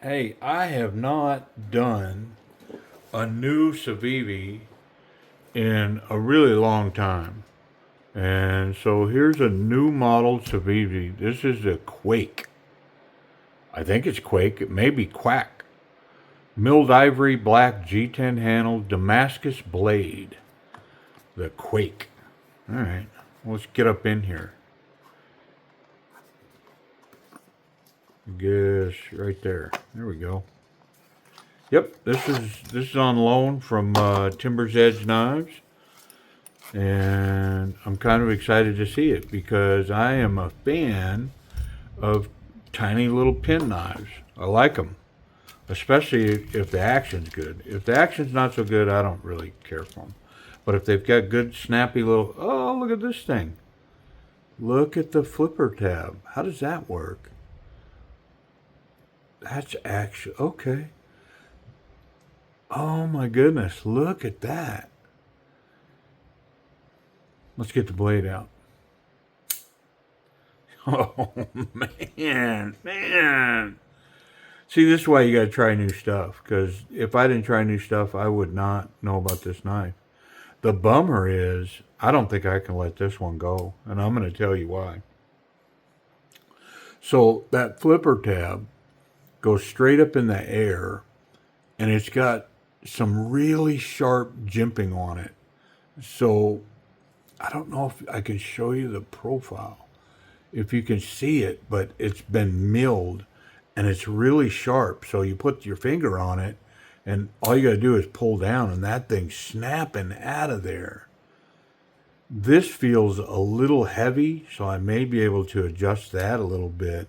Hey, I have not done a new Civivi in a really long time. And so here's a new model Civivi. This is a KwaiQ. I think it's KwaiQ. It may be Quack. Milled ivory, black G10 handle, Damascus blade. The KwaiQ. All right, let's get up in here. Guess right there. There we go. Yep, this is on loan from Timber's Edge Knives, and I'm kind of excited to see it because I am a fan of tiny little pin knives. I like them, especially if the action's good. If the action's not so good, I don't really care for them. But if they've got good, snappy little, oh, look at this thing. Look at the flipper tab. How does that work? That's actually okay. Oh my goodness, look at that. Let's get the blade out. Oh man. See, this is why you gotta try new stuff. Because if I didn't try new stuff, I would not know about this knife. The bummer is, I don't think I can let this one go, and I'm gonna tell you why. So that flipper tab goes straight up in the air, and it's got some really sharp jimping on it. So I don't know if I can show you the profile, if you can see it, but it's been milled and it's really sharp. So you put your finger on it and all you got to do is pull down and that thing's snapping out of there. This feels a little heavy, so I may be able to adjust that a little bit.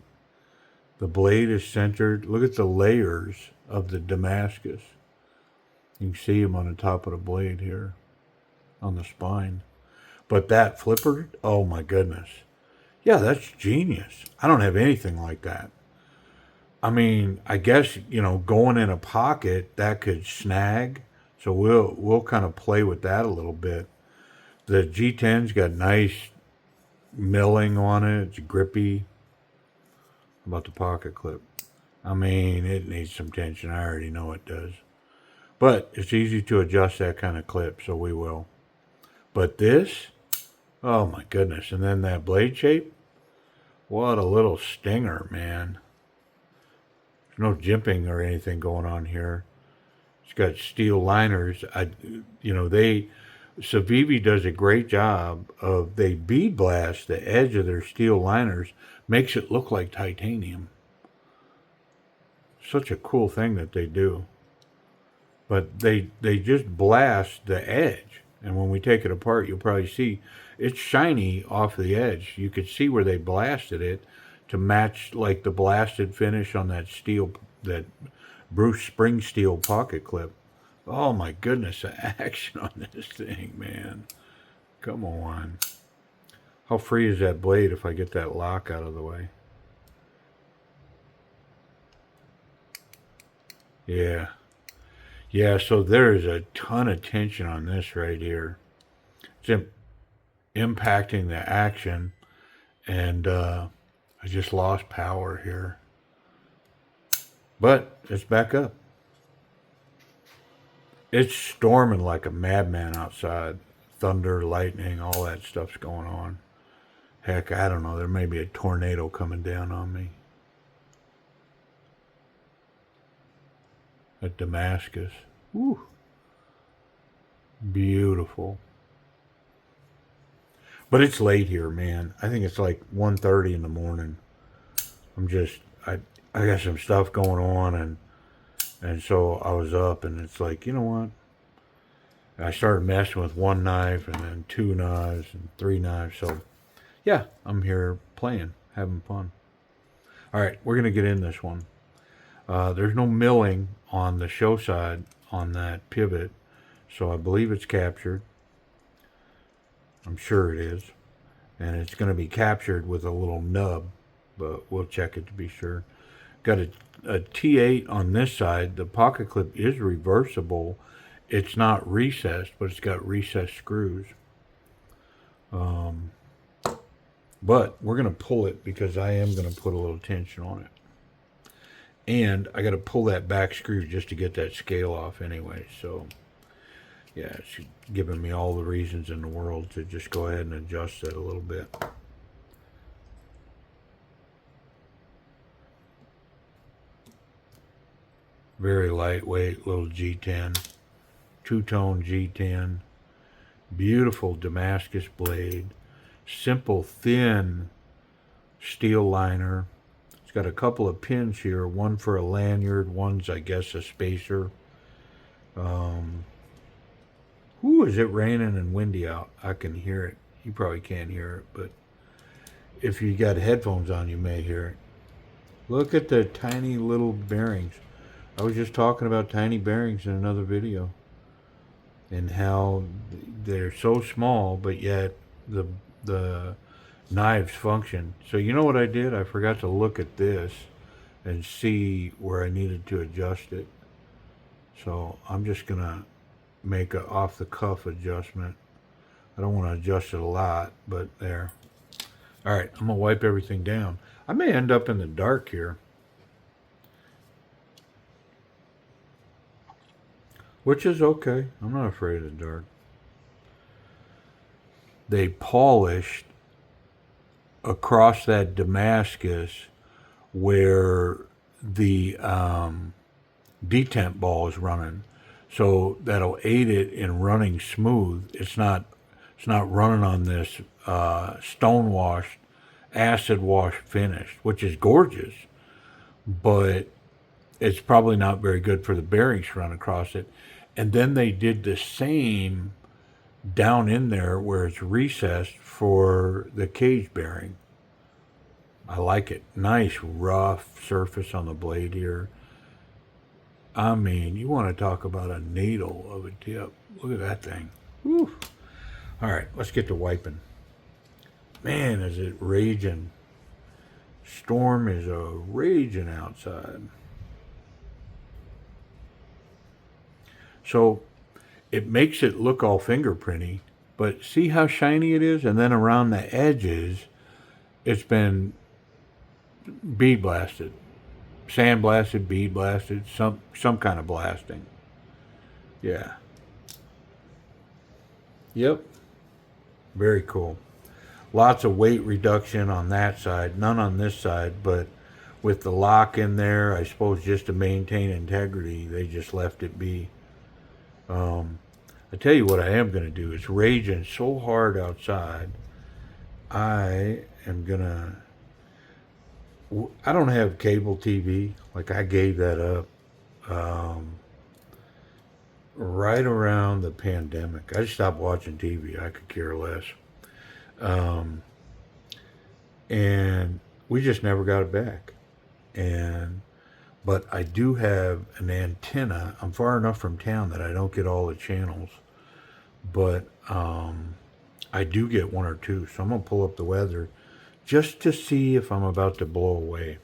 The blade is centered. Look at the layers of the Damascus. You can see them on the top of the blade here on the spine. But that flipper, oh my goodness. Yeah, that's genius. I don't have anything like that. I mean, I guess, going in a pocket, that could snag. So we'll kind of play with that a little bit. The G10's got nice milling on it. It's grippy. How about the pocket clip? I mean, it needs some tension. I already know it does. But it's easy to adjust that kind of clip, so we will. But this, oh my goodness. And then that blade shape, what a little stinger, man. There's no jimping or anything going on here. It's got steel liners. Civivi does a great job of, they bead blast the edge of their steel liners, makes it look like titanium. Such a cool thing that they do. But they just blast the edge. And when we take it apart, you'll probably see it's shiny off the edge. You could see where they blasted it to match like the blasted finish on that steel, that Bruce Spring steel pocket clip. Oh my goodness, the action on this thing, man. Come on. How free is that blade if I get that lock out of the way? Yeah. Yeah, so there's a ton of tension on this right here. It's impacting the action, and I just lost power here. But it's back up. It's storming like a madman outside. Thunder, lightning, all that stuff's going on. Heck, I don't know. There may be a tornado coming down on me. At Damascus. Woo. Beautiful. But it's late here, man. I think it's like 1:30 in the morning. I got some stuff going on, and so I was up, and it's like, you know what? I started messing with one knife and then two knives and three knives. So yeah, I'm here playing, having fun. All right, we're gonna get in this one. There's no milling on the show side on that pivot, so I believe it's captured. I'm sure it is. And it's going to be captured with a little nub, but we'll check it to be sure. Got a T8 on this side. The pocket clip is reversible. It's not recessed, but it's got recessed screws. But we're going to pull it because I am going to put a little tension on it. And I got to pull that back screw just to get that scale off anyway. So, yeah, it's giving me all the reasons in the world to just go ahead and adjust it a little bit. Very lightweight, little G10. Two-tone G10. Beautiful Damascus blade. Simple, thin steel liner. It's got a couple of pins here, one for a lanyard, one's, I guess, a spacer. Is it raining and windy out? I can hear it. You probably can't hear it, but if you got headphones on, you may hear it. Look at the tiny little bearings. I was just talking about tiny bearings in another video and how they're so small, but yet the knives function. So you know what I did? I forgot to look at this and see where I needed to adjust it. So I'm just gonna make a off the cuff adjustment. I don't want to adjust it a lot, but there. All right, I'm gonna wipe everything down. I may end up in the dark here, which is okay. I'm not afraid of the dark. They polished across that Damascus where the detent ball is running, so that'll aid it in running smooth. It's not running on this stone washed, acid wash finish, which is gorgeous, but it's probably not very good for the bearings to run across it. And then they did the same down in there where it's recessed for the cage bearing. I like it. Nice rough surface on the blade here. I mean, you want to talk about a needle of a tip. Look at that thing. Whew. All right, let's get to wiping. Man, is it raging. Storm is a raging outside. So it makes it look all fingerprinty, but see how shiny it is? And then around the edges, it's been bead blasted, sand blasted, bead blasted, some kind of blasting. Yeah. Yep. Very cool. Lots of weight reduction on that side, none on this side, but with the lock in there, I suppose just to maintain integrity, they just left it be. I tell you what I am going to do. It's raging so hard outside. I am going to... I don't have cable TV. Like, I gave that up right around the pandemic. I just stopped watching TV. I could care less. And we just never got it back. But I do have an antenna. I'm far enough from town that I don't get all the channels. But I do get one or two. So I'm going to pull up the weather just to see if I'm about to blow away.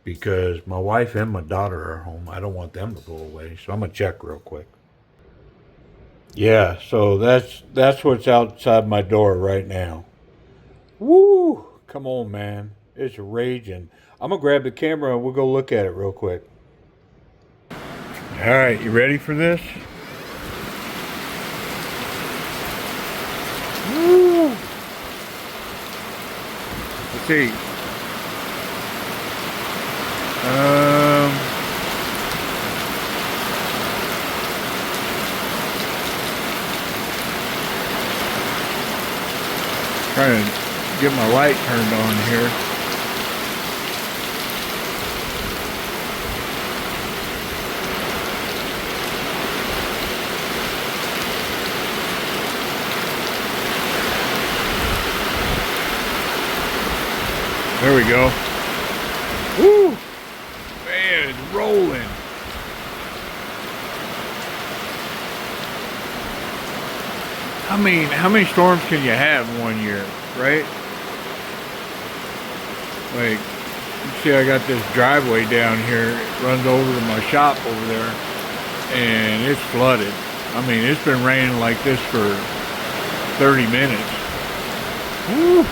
Because my wife and my daughter are home. I don't want them to blow away. So I'm going to check real quick. Yeah, so that's what's outside my door right now. Woo! Come on, man. It's raging. I'm going to grab the camera and we'll go look at it real quick. All right, you ready for this? Woo! Let's see. Trying to get my light turned on here. There we go. Woo! Man, it's rolling. I mean, how many storms can you have in 1 year, right? Like, you see I got this driveway down here. It runs over to my shop over there. And it's flooded. I mean, it's been raining like this for 30 minutes. Woo!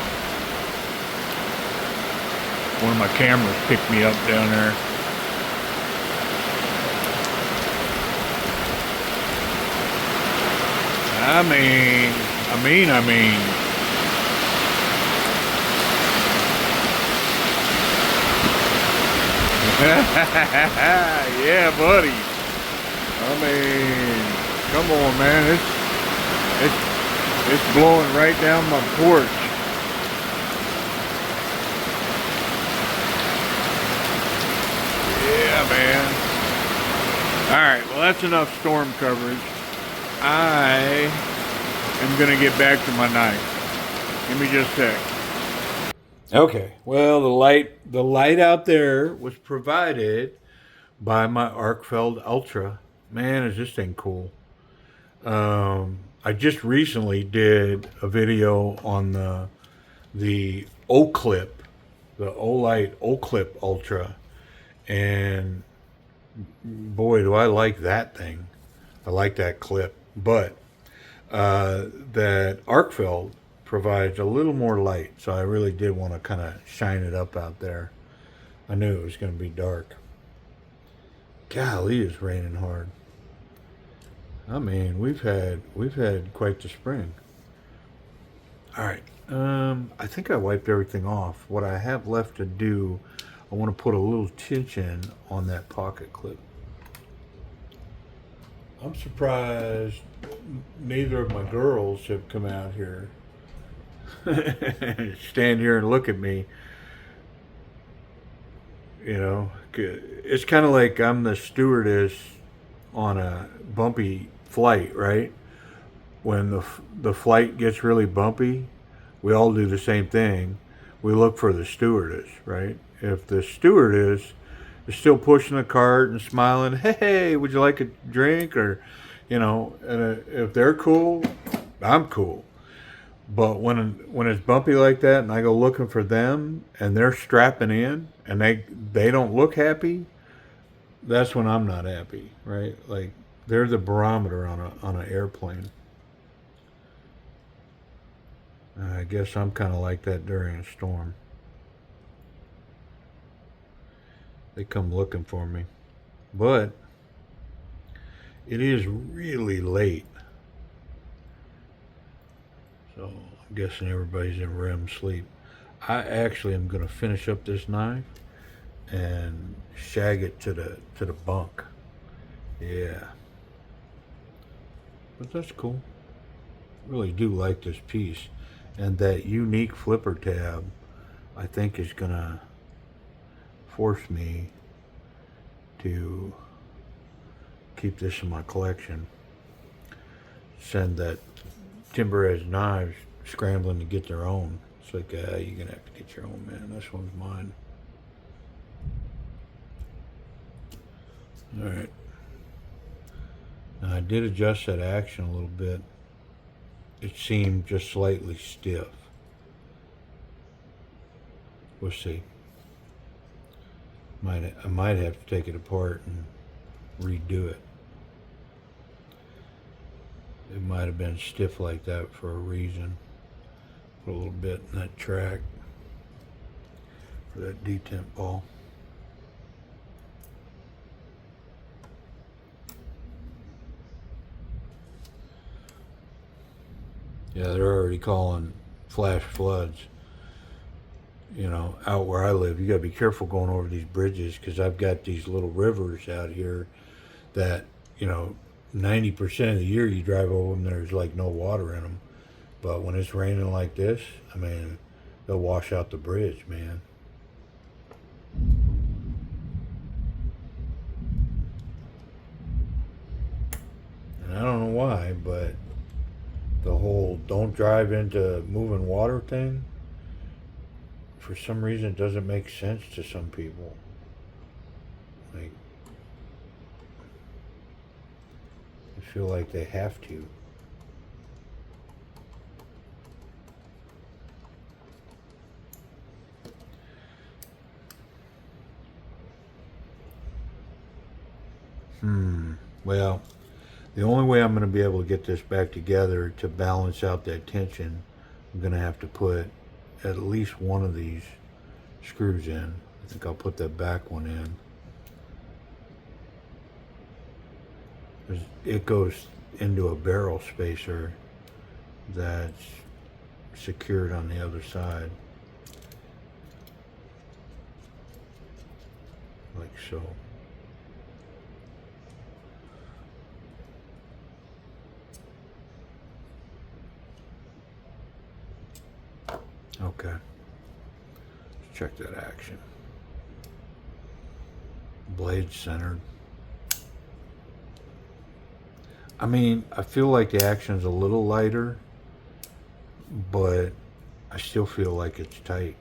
One of my cameras picked me up down there. I mean. Yeah, buddy. I mean, come on, man. It's blowing right down my porch. Yeah, man. All right, well, that's enough storm coverage. I am going to get back to my night. Give me just a sec. Okay, well, the light out there was provided by my Arkfeld Ultra. Man, is this thing cool. I just recently did a video on the O-Clip, the Olight O-Clip Ultra, and boy, do I like that thing. I like that clip, but that Arkfeld provides a little more light, so I really did want to kind of shine it up out there. I knew it was going to be dark. Golly, it's raining hard. I mean, we've had quite the spring. All right, I think I wiped everything off. What I have left to do, I want to put a little tension on that pocket clip. I'm surprised neither of my girls have come out here, stand here and look at me. You know, it's kind of like I'm the stewardess on a bumpy flight, right? When the flight gets really bumpy, we all do the same thing. We look for the stewardess, right? If the stewardess is still pushing the cart and smiling, hey, would you like a drink? Or, you know, and if they're cool, I'm cool. But when it's bumpy like that and I go looking for them and they're strapping in and they don't look happy, that's when I'm not happy, right? Like they're the barometer on an airplane. I guess I'm kind of like that during a storm. They come looking for me. But it is really late. So I'm guessing everybody's in REM sleep. I actually am going to finish up this knife and shag it to the bunk. Yeah. But that's cool. Really do like this piece. And that unique flipper tab, I think, is going to force me to keep this in my collection. Send that Timber Edge knives scrambling to get their own. It's like, you're going to have to get your own, man. This one's mine. All right. Now, I did adjust that action a little bit. It seemed just slightly stiff. We'll see. I might have to take it apart and redo it. It might have been stiff like that for a reason. Put a little bit in that track for that detent ball. Yeah, they're already calling flash floods. You know, out where I live, you gotta be careful going over these bridges because I've got these little rivers out here that, you know, 90% of the year you drive over them, there's like no water in them. But when it's raining like this, I mean, they'll wash out the bridge, man. And I don't know why, but the whole don't drive into moving water thing, for some reason, it doesn't make sense to some people. Like, I feel like they have to. Well, the only way I'm going to be able to get this back together to balance out that tension, I'm going to have to put at least one of these screws in. I think I'll put that back one in. It goes into a barrel spacer that's secured on the other side, like so. Okay, let's check that action. Blade centered. I mean, I feel like the action's a little lighter, but I still feel like it's tight.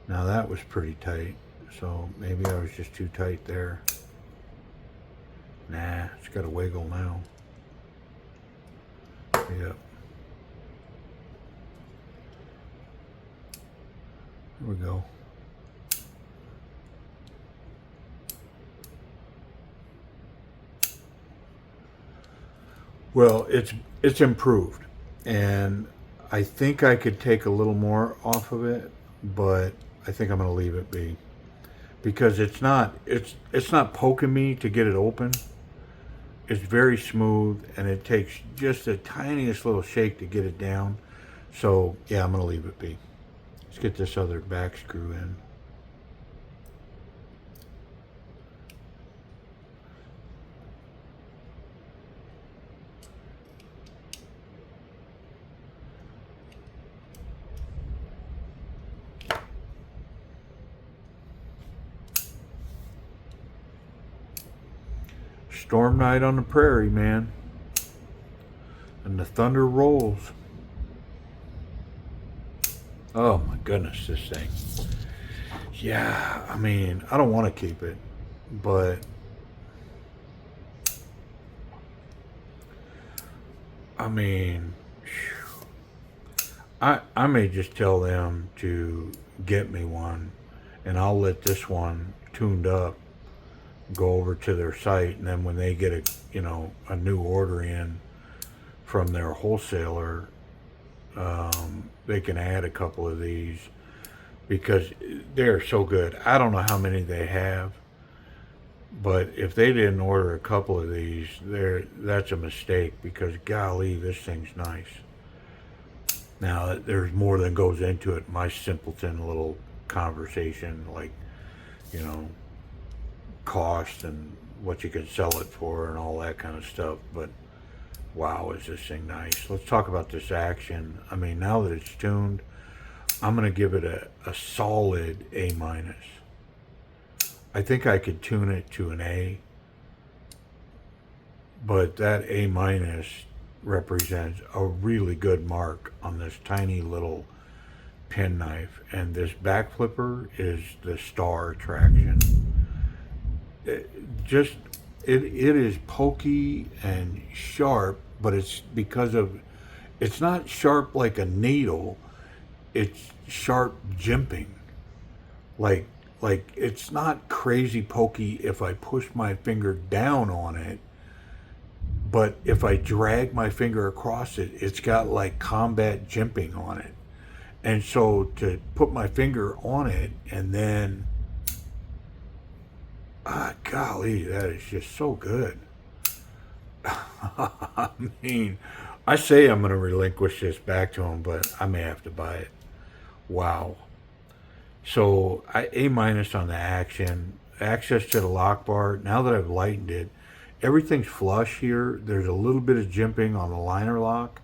Now that was pretty tight, so maybe I was just too tight there. Nah, it's got a wiggle now. Yep. Here we go. Well, it's improved, and I think I could take a little more off of it, but I think I'm going to leave it be because it's not poking me to get it open. It's very smooth, and it takes just the tiniest little shake to get it down. So yeah, I'm going to leave it be. Let's get this other back screw in. Storm night on the prairie, man. And the thunder rolls. Oh my goodness, this thing. Yeah, I mean, I don't want to keep it, but I mean, I may just tell them to get me one, and I'll let this one tuned up go over to their site, and then when they get a new order in from their wholesaler, they can add a couple of these because they're so good. I don't know how many they have, but if they didn't order a couple of these, that's a mistake because golly, this thing's nice. Now there's more than goes into it. My simpleton little conversation, like, you know, cost and what you can sell it for and all that kind of stuff, but wow, is this thing nice. Let's talk about this action. I mean, now that it's tuned, I'm going to give it a solid A minus. I think I could tune it to an A, but that A minus represents a really good mark on this tiny little penknife, and this back flipper is the star attraction. It is pokey and sharp, but it's because of it's not sharp like a needle. It's sharp jimping. Like it's not crazy pokey if I push my finger down on it, but if I drag my finger across it, it's got like combat jimping on it. And so to put my finger on it and then golly, that is just so good. I mean, I say I'm going to relinquish this back to him, but I may have to buy it. Wow. So A minus on the action. Access to the lock bar. Now that I've lightened it, everything's flush here. There's a little bit of jimping on the liner lock.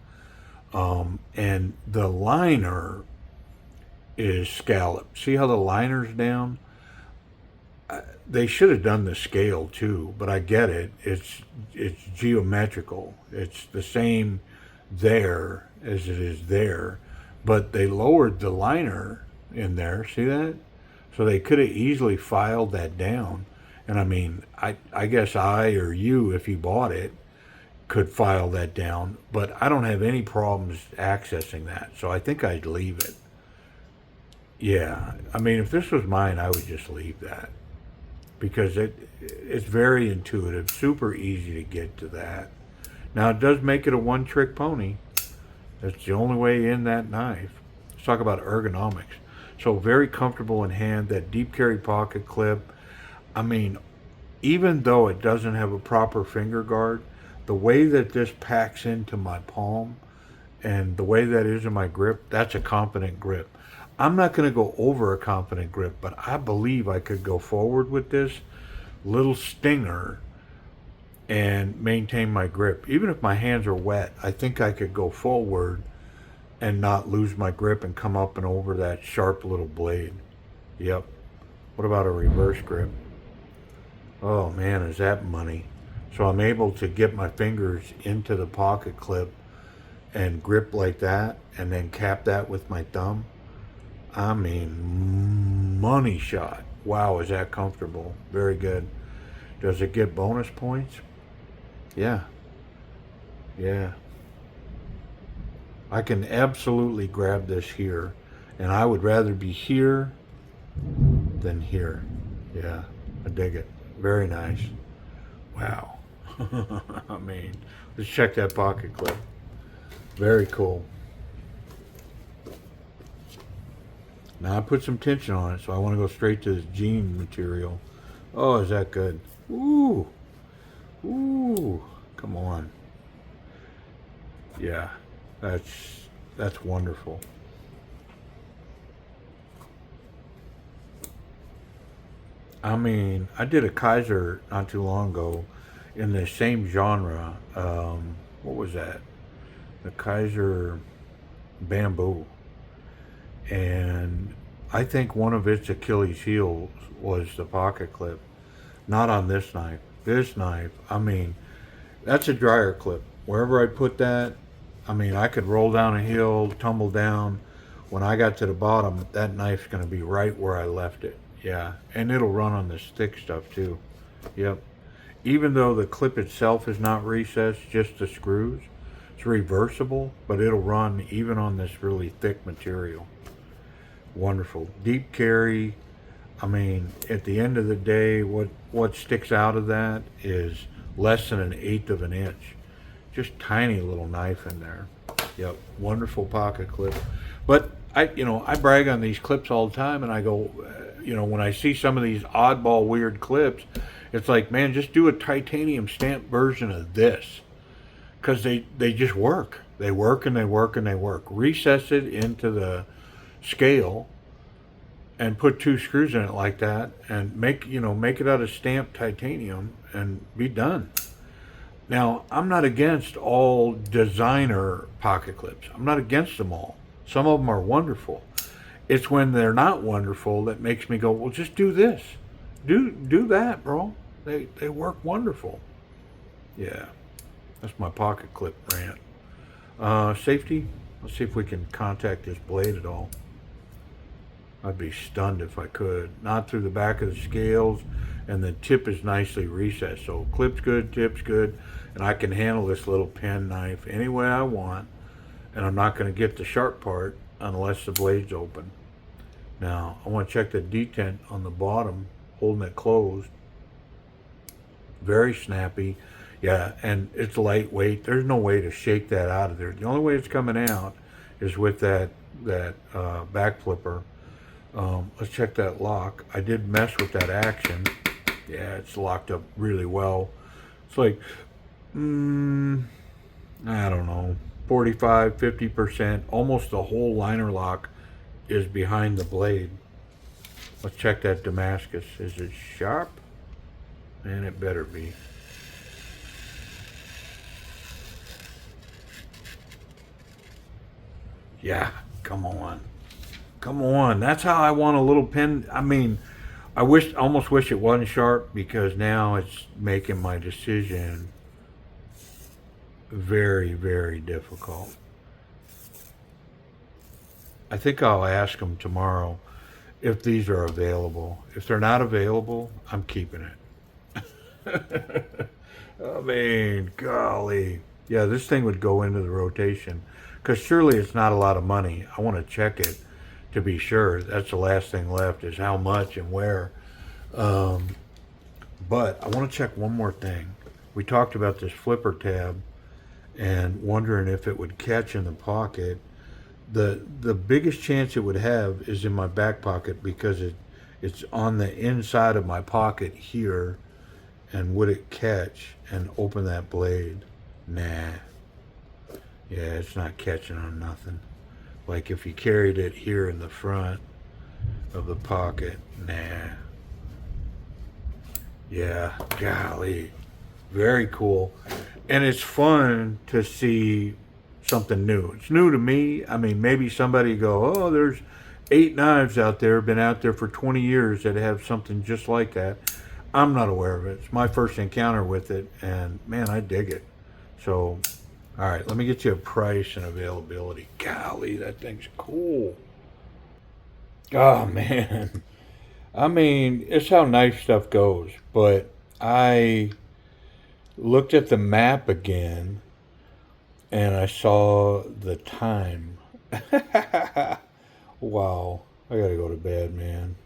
And the liner is scalloped. See how the liner's down? They should have done the scale too, but I get it. It's geometrical. It's the same there as it is there, but they lowered the liner in there. See that? So they could have easily filed that down. And I mean, I guess I or you, if you bought it, could file that down, but I don't have any problems accessing that. So I think I'd leave it. Yeah, I mean, if this was mine, I would just leave that because it's very intuitive, super easy to get to that. Now it does make it a one-trick pony. That's the only way in that knife. Let's talk about ergonomics. So very comfortable in hand. That deep carry pocket clip. I mean, even though it doesn't have a proper finger guard, the way that this packs into my palm and the way that is in my grip, that's a confident grip. I'm not going to go over a confident grip, but I believe I could go forward with this little stinger and maintain my grip. Even if my hands are wet, I think I could go forward and not lose my grip and come up and over that sharp little blade. Yep. What about a reverse grip? Oh man, is that money? So I'm able to get my fingers into the pocket clip and grip like that and then cap that with my thumb. I mean, money shot. Wow, is that comfortable? Very good. Does it get bonus points? Yeah. Yeah. I can absolutely grab this here, and I would rather be here than here. Yeah, I dig it. Very nice. Wow. I mean, let's check that pocket clip. Very cool. Now I put some tension on it, so I want to go straight to this jean material. Oh, is that good? Ooh. Ooh. Come on. Yeah. That's wonderful. I mean, I did a Kaiser not too long ago in the same genre. What was that? The Kaiser bamboo. And I think one of its Achilles heels was the pocket clip. Not on this knife. This knife, I mean, that's a dryer clip. Wherever I put that, I mean, I could roll down a hill, tumble down. When I got to the bottom, that knife's going to be right where I left it. Yeah, and it'll run on this thick stuff too. Yep. Even though the clip itself is not recessed, just the screws, it's reversible, but it'll run even on this really thick material. Wonderful. Deep carry. I mean, at the end of the day, what sticks out of that is less than 1/8 of an inch. Just tiny little knife in there. Yep, wonderful pocket clip. But I brag on these clips all the time, and I go, when I see some of these oddball weird clips, it's like, man, just do a titanium stamped version of this, because they just work. They work and they work and they work. Recess it into the scale and put 2 screws in it like that, and make it out of stamped titanium and be done. Now, I'm not against all designer pocket clips. I'm not against them all. Some of them are wonderful. It's when they're not wonderful that makes me go, well, just do this. Do that, bro. They work wonderful. Yeah. That's my pocket clip rant. Safety. Let's see if we can contact this blade at all. I'd be stunned if I could. Not through the back of the scales, and the tip is nicely recessed. So clip's good, tip's good, and I can handle this little pen knife any way I want, and I'm not going to get the sharp part unless the blade's open. Now, I want to check the detent on the bottom, holding it closed. Very snappy. Yeah, and it's lightweight. There's no way to shake that out of there. The only way it's coming out is with that back flipper. Let's check that lock. I did mess with that action. Yeah, it's locked up really well. It's like, I don't know, 45, 50%. Almost the whole liner lock is behind the blade. Let's check that Damascus. Is it sharp? And it better be. Yeah, come on. Come on. That's how I want a little pen. I mean, I almost wish it wasn't sharp, because now it's making my decision very, very difficult. I think I'll ask them tomorrow if these are available. If they're not available, I'm keeping it. I mean, golly. Yeah, this thing would go into the rotation, because surely it's not a lot of money. I want to check it to be sure. That's the last thing left, is how much and where. But I want to check one more thing. We talked about this flipper tab and wondering if it would catch in the pocket. The biggest chance it would have is in my back pocket, because it's on the inside of my pocket here. And would it catch and open that blade? Nah. Yeah, it's not catching on nothing. Like if you carried it here in the front of the pocket, nah. Yeah, golly. Very cool. And it's fun to see something new. It's new to me. I mean, maybe somebody go, oh, there's 8 knives out there, been out there for 20 years that have something just like that. I'm not aware of it. It's my first encounter with it, and man, I dig it. So, all right, let me get you a price and availability. Golly, that thing's cool. Oh, man. I mean, it's how knife stuff goes, but I looked at the map again and I saw the time. Wow, I gotta go to bed, man.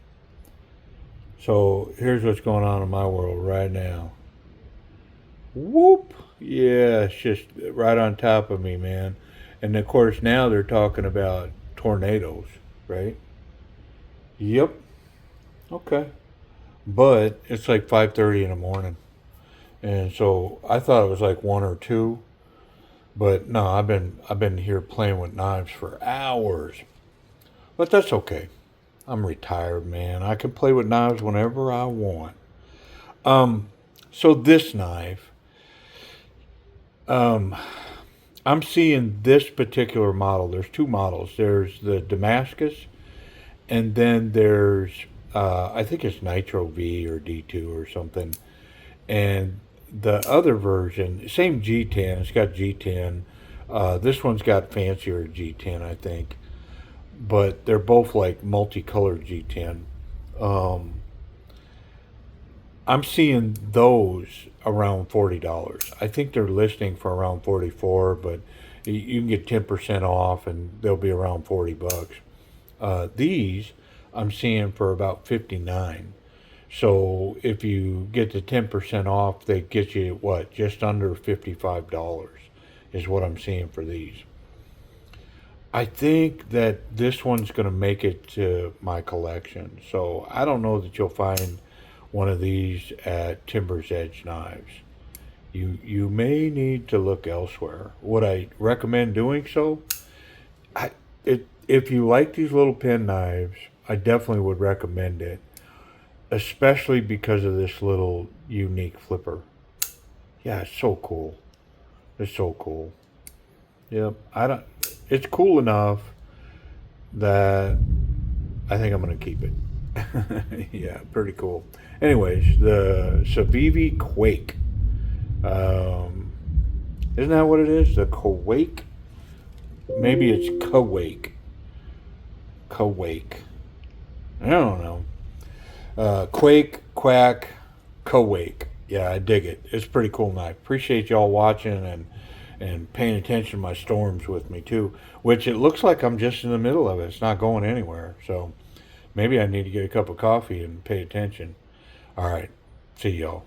So here's what's going on in my world right now. Whoop! Yeah, it's just right on top of me, man. And of course, now they're talking about tornadoes, right? Yep. Okay. But it's like 5:30 in the morning. And so I thought it was like 1 or 2. But no, I've been here playing with knives for hours. But that's okay. I'm retired, man. I can play with knives whenever I want. Um, so this knife, um, I'm seeing this particular model. There's 2 models. There's the Damascus, and then there's I think it's Nitro V or D2 or something. And the other version, same G10. It's got G10. This one's got fancier G10, I think. But they're both like multicolored G10. Um, I'm seeing those around $40. I think they're listing for around 44, but you can get 10% off, and they'll be around $40. These I'm seeing for about 59. So if you get the 10% off, they get you what, just under $55 is what I'm seeing for these. I think that this one's going to make it to my collection. So I don't know that you'll find one of these at Timber's Edge Knives. You may need to look elsewhere. Would I recommend doing so? I if you like these little pen knives, I definitely would recommend it, especially because of this little unique flipper. Yeah, it's so cool. It's so cool. Yep. I don't. It's cool enough that I think I'm gonna keep it. Yeah, pretty cool. Anyways, the Civivi KwaiQ. Um, isn't that what it is? The KwaiQ? Maybe it's KwaiQ. KwaiQ. I don't know. Quake, Quack, KwaiQ. Yeah, I dig it. It's a pretty cool knife. Appreciate y'all watching and paying attention to my storms with me too. Which it looks like I'm just in the middle of it. It's not going anywhere. So maybe I need to get a cup of coffee and pay attention. All right. See y'all.